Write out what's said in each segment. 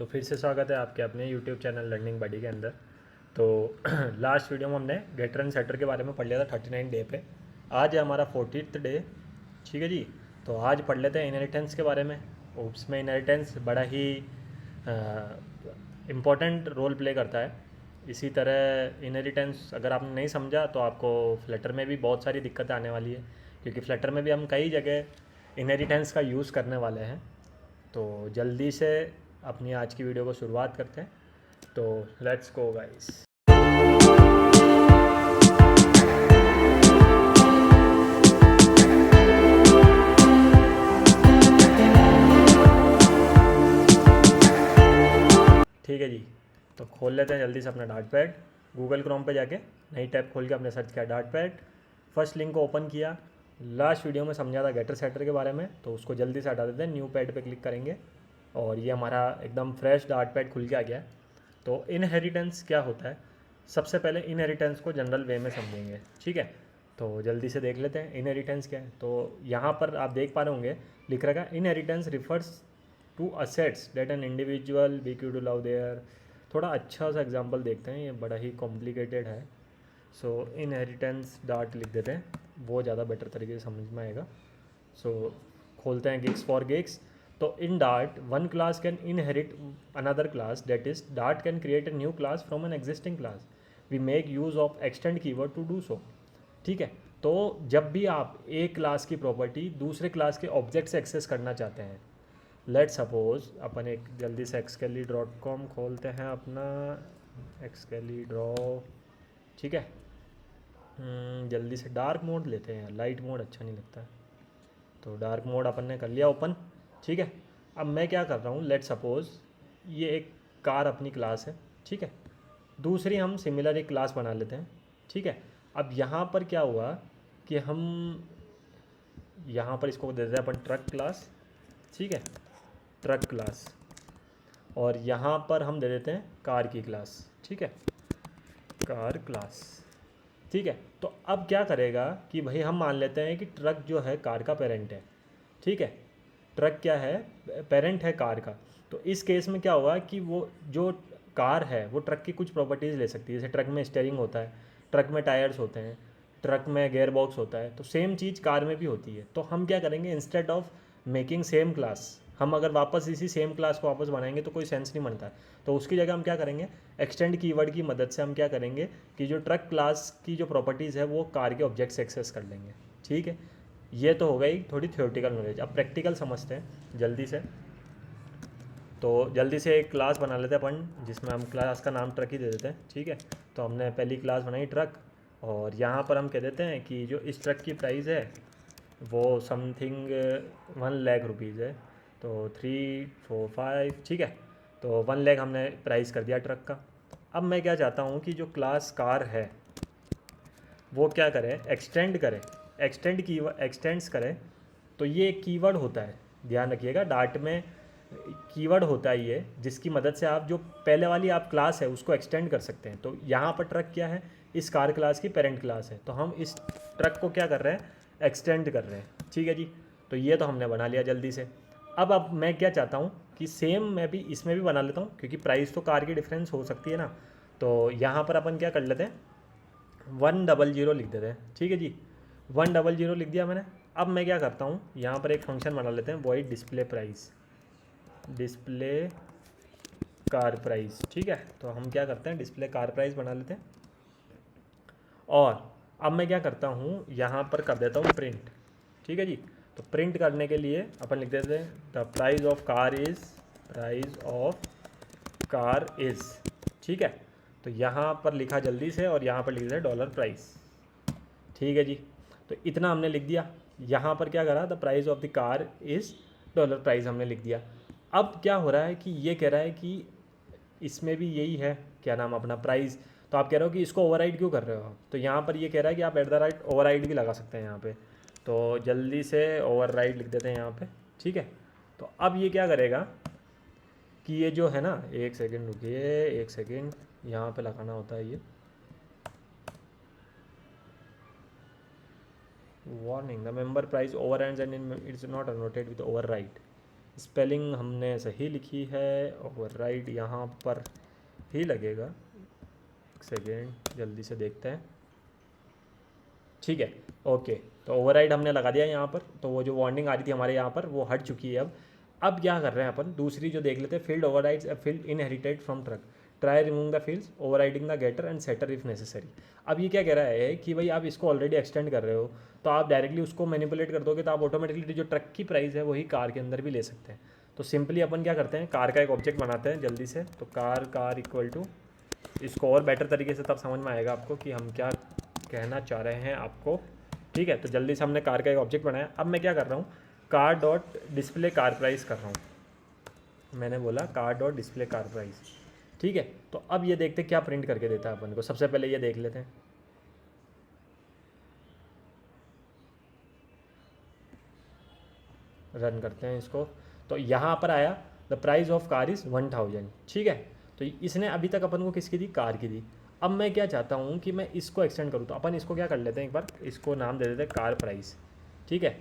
तो फिर से स्वागत है आपके अपने यूट्यूब चैनल लर्निंग बडी के अंदर। तो लास्ट वीडियो में हमने गेटर एंड सेटर के बारे में पढ़ लिया था 39 डे पे। आज है हमारा 40th डे। ठीक है जी। तो आज पढ़ लेते हैं इनहेरिटेंस के बारे में। उसमें इनहेरिटेंस बड़ा ही इम्पोर्टेंट रोल प्ले करता है। इसी तरह इनहेरिटेंस अगर आपने नहीं समझा तो आपको फ्लटर में भी बहुत सारी दिक्कतें आने वाली है, क्योंकि फ्लटर में भी हम कई जगह इनहेरिटेंस का यूज़ करने वाले हैं। तो जल्दी से अपनी आज की वीडियो को शुरुआत करते हैं। तो लेट्स गो गाइस। ठीक है जी। तो खोल लेते हैं जल्दी से अपना डार्ट पैड। गूगल क्रोम पे जाके नई टैब खोल के अपने सर्च किया डार्ट पैड। फर्स्ट लिंक को ओपन किया। लास्ट वीडियो में समझा था गेटर सेटर के बारे में, तो उसको जल्दी से हटा देते हैं। न्यू पैड पे क्लिक करेंगे और ये हमारा एकदम फ्रेश डार्ट पैड खुल के आ गया है। तो इनहेरिटेंस क्या होता है, सबसे पहले इनहेरिटेंस को जनरल वे में समझेंगे। ठीक है, तो जल्दी से देख लेते हैं इनहेरिटेंस क्या है। तो यहाँ पर आप देख पा रहे होंगे लिख रखा है inheritance refers to assets that an individual bequeath to love there. थोड़ा अच्छा सा एग्जांपल देखते हैं, ये बड़ा ही कॉम्प्लिकेटेड है। सो इनहेरिटेंस डार्ट लिख देते हैं, वो ज़्यादा बेटर तरीके से समझ में आएगा। सो खोलते हैं गिग्स फॉर गिग्स। तो in Dart one class can inherit another class, that is Dart can create a new class from an existing class. We make use of extend keyword to do so. ठीक है, तो जब भी आप एक class की property दूसरे class के ऑब्जेक्ट से एक्सेस करना चाहते हैं, लेट सपोज अपन एक जल्दी से xcali.com खोलते हैं अपना xcali.ड्रॉ। ठीक है, जल्दी से डार्क मोड लेते हैं, लाइट मोड अच्छा नहीं लगता है। तो डार्क मोड अपन ने कर लिया ओपन। ठीक है, अब मैं क्या कर रहा हूँ, लेट सपोज ये एक कार अपनी क्लास है। ठीक है, दूसरी हम सिमिलर एक क्लास बना लेते हैं। ठीक है, अब यहाँ पर क्या हुआ कि हम यहाँ पर इसको दे देते हैं अपन ट्रक क्लास। ठीक है, ट्रक क्लास, और यहाँ पर हम दे देते हैं कार की क्लास। ठीक है, कार क्लास। ठीक है, तो अब क्या करेगा कि भाई हम मान लेते हैं कि ट्रक जो है कार का पेरेंट है। ठीक है, ट्रक क्या है, पेरेंट है कार का। तो इस केस में क्या होगा कि वो जो कार है वो ट्रक की कुछ प्रॉपर्टीज़ ले सकती है। जैसे ट्रक में स्टीयरिंग होता है, ट्रक में टायर्स होते हैं, ट्रक में गेयर बॉक्स होता है। तो सेम चीज़ कार में भी होती है। तो हम क्या करेंगे, instead of making same class, हम अगर वापस इसी सेम क्लास को वापस बनाएंगे तो कोई सेंस नहीं बनता है। तो उसकी जगह हम क्या करेंगे, एक्सटेंड कीवर्ड की मदद से हम क्या करेंगे कि जो ट्रक क्लास की जो प्रॉपर्टीज़ है वो कार के ऑब्जेक्ट से एक्सेस कर लेंगे। ठीक है, ये तो हो गई थोड़ी थ्योरेटिकल नॉलेज। अब प्रैक्टिकल समझते हैं जल्दी से। तो जल्दी से एक क्लास बना लेते हैं अपन, जिसमें हम क्लास का नाम ट्रक ही दे देते हैं। ठीक है, तो हमने पहली क्लास बनाई ट्रक, और यहाँ पर हम कह देते हैं कि जो इस ट्रक की प्राइस है वो समथिंग 1,00,000 रुपीज़ है। तो 3 4 5, ठीक है, तो 1,00,000 हमने प्राइस कर दिया ट्रक का। अब मैं क्या चाहता हूँ कि जो क्लास कार है वो क्या करें, एक्सटेंड करें। एक्सटेंड की एक्सटेंड्स करें। तो ये एक कीवर्ड होता है, ध्यान रखिएगा, डार्ट में कीवर्ड होता है ये, जिसकी मदद से आप जो पहले वाली आप क्लास है उसको एक्सटेंड कर सकते हैं। तो यहाँ पर ट्रक क्या है, इस कार क्लास की पेरेंट क्लास है। तो हम इस ट्रक को क्या कर रहे हैं, एक्सटेंड कर रहे हैं। ठीक है जी, तो ये तो हमने बना लिया जल्दी से। अब मैं क्या चाहता हूँ कि सेम मैं भी इसमें भी बना लेता हूँ, क्योंकि प्राइस तो कार की डिफरेंस हो सकती है ना। तो यहाँ पर अपन क्या कर लेते हैं, 100 लिख देते हैं। ठीक है जी, 100 लिख दिया मैंने। अब मैं क्या करता हूँ, यहाँ पर एक फंक्शन बना लेते हैं, void display price, display car price. ठीक है, तो हम क्या करते हैं, डिस्प्ले कार प्राइस बना लेते हैं। और अब मैं क्या करता हूँ, यहाँ पर कर देता हूँ प्रिंट। ठीक है जी, तो प्रिंट करने के लिए अपन लिख देते हैं the price of car is, price of car is. ठीक है, तो यहाँ पर लिखा जल्दी से, और यहाँ पर लिख दिया डॉलर प्राइस। ठीक है जी, तो इतना हमने लिख दिया। यहाँ पर क्या करा, the price of the car is dollar price हमने लिख दिया। अब क्या हो रहा है कि ये कह रहा है कि इसमें भी यही है, क्या नाम अपना प्राइस। तो आप कह रहे हो कि इसको ओवरराइड क्यों कर रहे हो आप, तो यहाँ पर ये कह रहा है कि आप एट द राइट ओवरराइड भी लगा सकते हैं यहाँ पे। तो जल्दी से ओवरराइड लिख देते हैं यहाँ पे। ठीक है, तो अब ये क्या करेगा कि ये जो है ना, एक सेकेंड रुकिए, एक सेकेंड, यहाँ पे लगाना होता है ये warning, the member price over and it's not annotated with over right. Spelling हमने सही लिखी है, ओवरराइड यहाँ पर ही लगेगा। एक सेकेंड, जल्दी से देखते हैं। ठीक है, ओके, तो ओवरराइड हमने लगा दिया यहाँ पर। तो वो जो वार्निंग आ रही थी हमारे यहाँ पर वो हट चुकी है। अब क्या कर रहे हैं अपन, दूसरी जो देख लेते हैं, field overrides a field inherited from truck, try removing the fields, overriding the getter and setter if necessary. अब ये क्या कह रहा है कि भाई आप इसको ऑलरेडी एक्सटेंड कर रहे हो, तो आप डायरेक्टली उसको मैनिपुलेट कर दोगे तो आप ऑटोमेटिकली जो ट्रक की प्राइस है वही कार के अंदर भी ले सकते हैं। तो सिंपली अपन क्या करते हैं, कार का एक ऑब्जेक्ट बनाते हैं जल्दी से। तो कार इक्वल टू, इसको और बेटर तरीके से तब समझ में आएगा आपको कि हम क्या कहना चाह रहे हैं आपको। ठीक है, तो जल्दी से हमने कार का एक ऑब्जेक्ट बनाया। अब मैं क्या कर रहा हूँ, car dot display car price कर रहा हूँ। मैंने बोला car dot display car price. ठीक है, तो अब ये देखते क्या प्रिंट करके देता है अपन को। सबसे पहले ये देख लेते हैं। रन करते हैं इसको। तो यहाँ पर आया the price of car is 1000। ठीक है, तो इसने अभी तक अपन को किसकी दी, कार की दी। अब मैं क्या चाहता हूँ कि मैं इसको एक्सटेंड करूँ, तो अपन इसको क्या कर लेते हैं, एक बार इसको नाम दे देते हैं कार प्राइस। ठीक है,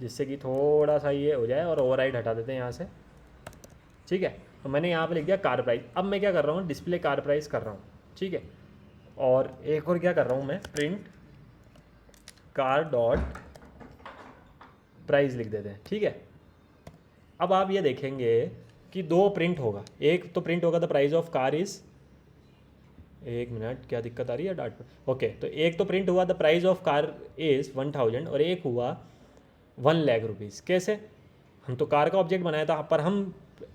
जिससे कि थोड़ा सा ये हो जाए, और ओवरराइड हटा देते हैं यहाँ से। ठीक है, तो मैंने यहाँ पे लिख दिया कार प्राइस। अब मैं क्या कर रहा हूँ, डिस्प्ले कार प्राइस कर रहा हूँ। ठीक है, और एक और क्या कर रहा हूँ मैं, प्रिंट कार डॉट प्राइस लिख देते हैं। ठीक है, अब आप ये देखेंगे कि दो प्रिंट होगा। एक तो प्रिंट होगा the price of car is, एक मिनट क्या दिक्कत आ रही है डाट पर। ओके, तो एक तो प्रिंट हुआ the price of car is 1000 और एक हुआ 1,00,000 रुपीज़। कैसे, हम तो कार का ऑब्जेक्ट बनाया था, पर हम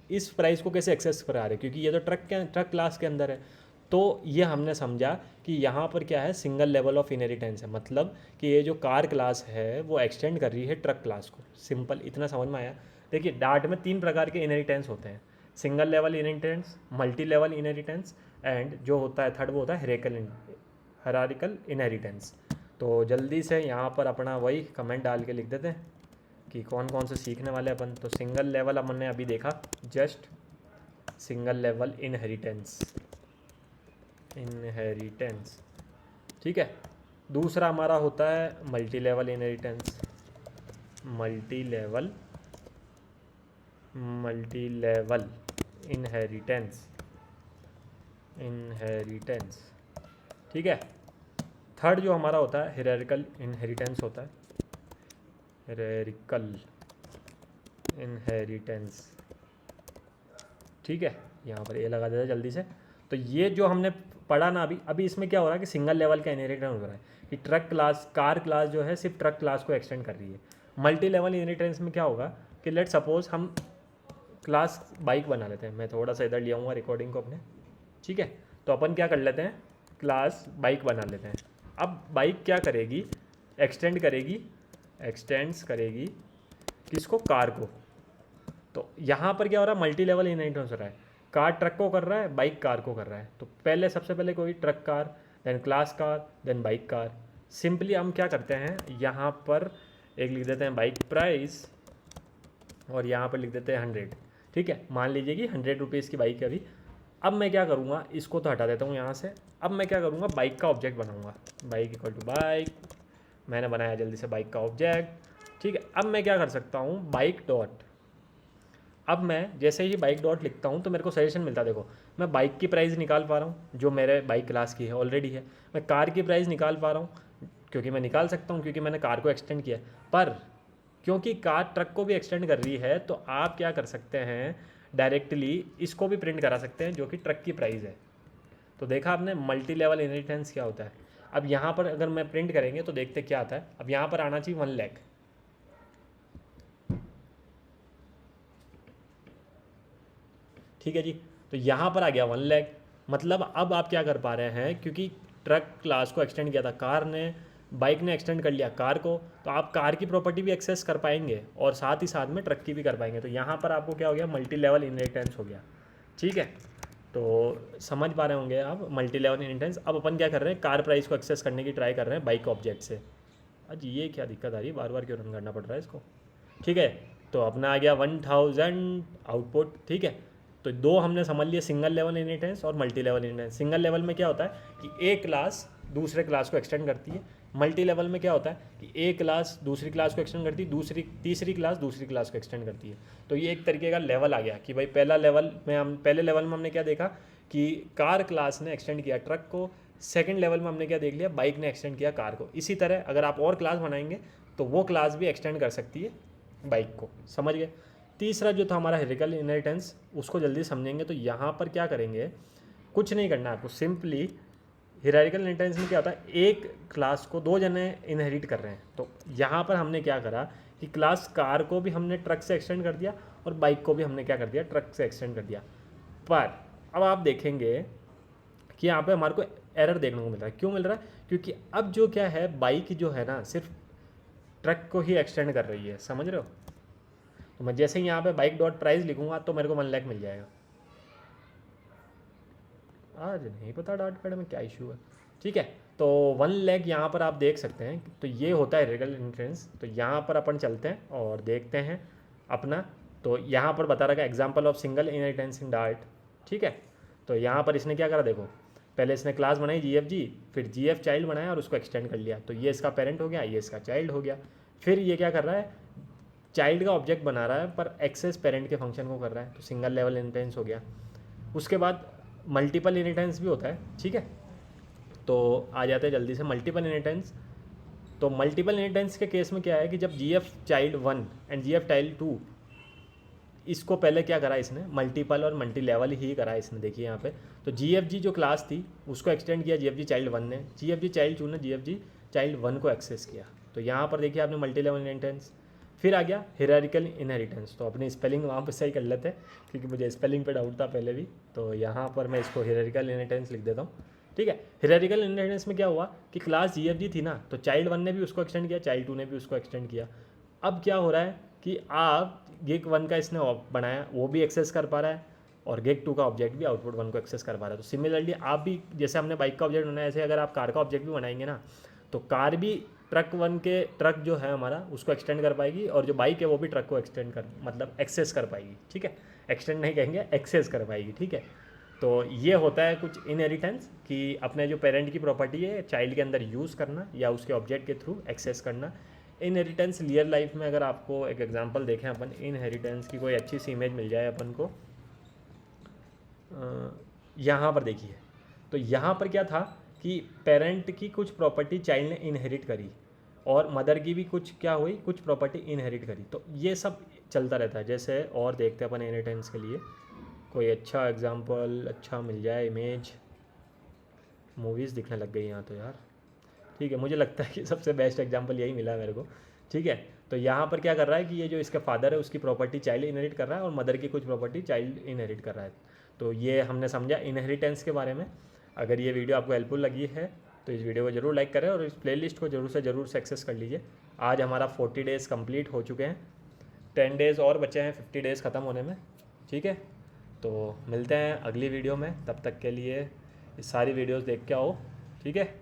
इस प्राइस को कैसे एक्सेस करा रहे हैं, क्योंकि ये तो ट्रक क्लास के अंदर है। तो ये हमने समझा कि यहाँ पर क्या है, सिंगल लेवल ऑफ इनहेरिटेंस है। मतलब कि ये जो कार क्लास है वो एक्सटेंड कर रही है ट्रक क्लास को। सिंपल इतना समझ में आया। देखिए, डार्ट में 3 प्रकार के इनहेरिटेंस होते हैं, single level inheritance, multi level inheritance and जो होता है थर्ड वो होता है हायरार्किकल इनहेरिटेंस। तो जल्दी से यहाँ पर अपना वही कमेंट डाल के लिख देते हैं कि कौन कौन से सीखने वाले अपन। तो सिंगल लेवल हमने अभी देखा, जस्ट सिंगल लेवल इनहेरिटेंस। ठीक है, दूसरा हमारा होता है multi level inheritance. Multi level inheritance. ठीक है, थर्ड जो हमारा होता है हायरार्किकल इनहेरिटेंस होता है, हायरार्किकल इनहेरिटेंस। ठीक है, यहाँ पर ये लगा देते हैं जल्दी से। तो ये जो हमने पढ़ा ना अभी इसमें क्या हो रहा है कि सिंगल लेवल का इनहेरिटेंस हो रहा है कि ट्रक क्लास, कार क्लास जो है सिर्फ ट्रक क्लास को एक्सटेंड कर रही है। मल्टी लेवल इनहेरिटेंस में क्या होगा कि लेट सपोज हम क्लास बाइक बना लेते हैं। मैं थोड़ा सा इधर लिया हूँ रिकॉर्डिंग को अपने। ठीक है, तो अपन क्या कर लेते हैं, क्लास बाइक बना लेते हैं। अब बाइक क्या करेगी, एक्सटेंड्स करेगी किसको, कार को। तो यहाँ पर क्या हो रहा है, मल्टी लेवल इनहेरिटेंस हो रहा है। कार ट्रक को कर रहा है, बाइक कार को कर रहा है। तो पहले सबसे पहले कोई truck car, then class car, then bike car. Simply हम क्या करते हैं, यहाँ पर एक लिख देते हैं बाइक प्राइस और यहाँ पर लिख देते हैं 100। ठीक है, मान लीजिए कि 100 रुपीज़ की बाइक है अभी। अब मैं क्या करूँगा, इसको तो हटा देता हूँ यहाँ से। अब मैं क्या करूँगा, बाइक का ऑब्जेक्ट बनाऊँगा। बाइक इक्वल टू बाइक, मैंने बनाया जल्दी से बाइक का ऑब्जेक्ट। ठीक है, अब मैं क्या कर सकता हूँ, बाइक डॉट। अब मैं जैसे ही बाइक डॉट लिखता हूँ तो मेरे को सजेशन मिलता है। देखो, मैं बाइक की प्राइस निकाल पा रहा हूँ जो मेरे बाइक क्लास की है, ऑलरेडी है। मैं कार की प्राइस निकाल पा रहा हूँ क्योंकि मैं निकाल सकता हूँ, क्योंकि मैंने कार को एक्सटेंड किया। पर क्योंकि कार ट्रक को भी एक्सटेंड कर रही है, तो आप क्या कर सकते हैं, डायरेक्टली इसको भी प्रिंट करा सकते हैं जो कि ट्रक की प्राइस है। तो देखा आपने मल्टी लेवल इनहेरिटेंस क्या होता है। अब यहाँ पर अगर मैं प्रिंट करेंगे तो देखते क्या आता है। अब यहाँ पर आना चाहिए 1,00,000। ठीक है जी, तो यहाँ पर आ गया 1,00,000। मतलब अब आप क्या कर पा रहे हैं, क्योंकि ट्रक क्लास को एक्सटेंड किया था कार ने, बाइक ने एक्सटेंड कर लिया कार को, तो आप कार की प्रॉपर्टी भी एक्सेस कर पाएंगे और साथ ही साथ में ट्रक की भी कर पाएंगे। तो यहाँ पर आपको क्या हो गया, मल्टी लेवल इनहेरिटेंस हो गया। ठीक है, तो समझ पा रहे होंगे आप मल्टी लेवल इनहेरिटेंस। अब अपन क्या कर रहे हैं, कार प्राइस को एक्सेस करने की ट्राई कर रहे हैं बाइक ऑब्जेक्ट से। आज ये क्या दिक्कत आ रही है, बार बार क्यों रन करना पड़ रहा है इसको। ठीक है, तो अपना आ गया 1000 आउटपुट। ठीक है, तो दो हमने समझ लिया, सिंगल लेवल इनहेरिटेंस और multi level inheritance. Single level में क्या होता है कि एक क्लास दूसरे क्लास को एक्सटेंड करती है। मल्टी लेवल में क्या होता है कि एक क्लास दूसरी क्लास को एक्सटेंड करती है, तीसरी क्लास दूसरी क्लास को एक्सटेंड करती है। तो ये एक तरीके का लेवल आ गया कि भाई पहले लेवल में हमने क्या देखा कि कार क्लास ने एक्सटेंड किया ट्रक को, सेकंड लेवल में हमने क्या देख लिया, बाइक ने एक्सटेंड किया कार को। इसी तरह अगर आप और क्लास बनाएंगे तो वो क्लास भी एक्सटेंड कर सकती है बाइक को, समझ गए। तीसरा जो था हमारा हियरार्किकल इनहेरिटेंस, उसको जल्दी समझेंगे। तो यहाँ पर क्या करेंगे, कुछ नहीं करना है आपको, सिंपली हियरार्किकल इनहेरिटेंस में क्या होता है, एक क्लास को दो जने इनहेरिट कर रहे हैं। तो यहाँ पर हमने क्या करा कि क्लास कार को भी हमने ट्रक से एक्सटेंड कर दिया और बाइक को भी हमने क्या कर दिया, ट्रक से एक्सटेंड कर दिया। पर अब आप देखेंगे कि यहाँ पे हमारे को एरर देखने को मिल रहा है। क्यों मिल रहा है, क्योंकि अब जो क्या है, बाइक जो है ना सिर्फ ट्रक को ही एक्सटेंड कर रही है, समझ रहे हो। तो मैं जैसे ही यहाँ पे बाइक डॉट प्राइस लिखूंगा तो मेरे को 1 लाख मिल जाएगा। आज नहीं पता डॉट पैड में क्या इशू है, ठीक है। तो 1 लाख यहाँ पर आप देख सकते हैं। तो ये होता है हियरार्किकल इनहेरिटेंस। तो यहाँ पर अपन चलते हैं और देखते हैं अपना। तो यहाँ पर बता रखा है example of single inheritance in dart, ठीक है। तो यहाँ पर इसने क्या करा, देखो पहले इसने क्लास बनाई GFG, फिर GF चाइल्ड बनाया और उसको एक्सटेंड कर लिया। तो ये इसका पेरेंट हो गया, ये इसका चाइल्ड हो गया। फिर ये क्या कर रहा है, चाइल्ड का ऑब्जेक्ट बना रहा है पर एक्सेस पेरेंट के फंक्शन को कर रहा है। तो सिंगल लेवल इनहेरिटेंस हो गया। उसके बाद मल्टीपल इनहेरिटेंस भी होता है, ठीक है। तो आ जाते हैं जल्दी से मल्टीपल इनहेरिटेंस। तो मल्टीपल इनहेरिटेंस के केस में क्या है कि जब GF child 1 and GF child 2, इसको पहले क्या करा इसने, मल्टीपल और मल्टी लेवल ही करा इसने। देखिए यहाँ पे तो GFG जो क्लास थी उसको एक्सटेंड किया GFG चाइल्ड 1 ने, GFG चाइल्ड 2 ने GFG चाइल्ड 1 को एक्सेस किया। तो यहाँ पर देखिए आपने मल्टी लेवल इनहेरिटेंस। फिर आ गया हियरार्किकल इनहेरिटेंस। तो अपनी स्पेलिंग वहाँ पर सही कर लेते हैं क्योंकि मुझे स्पेलिंग पे डाउट था पहले भी। तो यहाँ पर मैं इसको हियरार्किकल इनहेरिटेंस लिख देता हूँ, ठीक है। हियरार्किकल इनहेरिटेंस में क्या हुआ कि क्लास GFG थी ना, तो चाइल्ड 1 ने भी उसको एक्सटेंड किया, चाइल्ड 2 ने भी उसको एक्सटेंड किया। अब क्या हो रहा है कि आप गेक 1 का इसने बनाया, वो भी एक्सेस कर पा रहा है और गेक 2 का ऑब्जेक्ट भी आउटपुट 1 को एक्सेस कर पा रहा है। तो सिमिलरली आप भी, जैसे हमने बाइक का ऑब्जेक्ट बनाया, ऐसे अगर आप कार का ऑब्जेक्ट भी बनाएंगे ना, तो कार भी ट्रक 1 के ट्रक जो है हमारा उसको एक्सटेंड कर पाएगी और जो बाइक है वो भी ट्रक को एक्सटेंड कर, मतलब एक्सेस कर पाएगी, ठीक है। एक्सटेंड नहीं कहेंगे, एक्सेस कर पाएगी, ठीक है। तो ये होता है कुछ इनहेरिटेंस कि अपने जो पेरेंट की प्रॉपर्टी है चाइल्ड के अंदर यूज़ करना या उसके ऑब्जेक्ट के थ्रू एक्सेस करना। इनहेरिटेंस रियल लाइफ में अगर आपको एक एग्जांपल देखें अपन, इनहेरिटेंस की कोई अच्छी सी इमेज मिल जाए अपन को, यहाँ पर देखिए। तो यहाँ पर क्या था कि पेरेंट की कुछ प्रॉपर्टी चाइल्ड ने इनहेरिट करी और मदर की भी कुछ क्या हुई, कुछ प्रॉपर्टी इनहेरिट करी। तो ये सब चलता रहता है। जैसे और देखते हैं अपन इनहेरिटेंस के लिए कोई अच्छा एग्जांपल अच्छा मिल जाए। इमेज, मूवीज़ दिखने लग गई यहाँ तो यार, ठीक है। मुझे लगता है कि सबसे बेस्ट एग्जांपल यही मिला मेरे को, ठीक है। तो यहाँ पर क्या कर रहा है कि ये जो इसका फादर है उसकी प्रॉपर्टी चाइल्ड इनहेरिट कर रहा है और मदर की कुछ प्रॉपर्टी चाइल्ड इनहेरिट कर रहा है। तो ये हमने समझा इनहेरिटेंस के बारे में। अगर ये वीडियो आपको हेल्पफुल लगी है तो इस वीडियो को जरूर लाइक करें और इस प्लेलिस्ट को जरूर से एक्सेस कर लीजिए। आज हमारा 40 डेज़ कंप्लीट हो चुके हैं, 10 डेज़ और बचे हैं 50 डेज़ ख़त्म होने में, ठीक है। तो मिलते हैं अगली वीडियो में, तब तक के लिए सारी वीडियोस देख के आओ, ठीक है।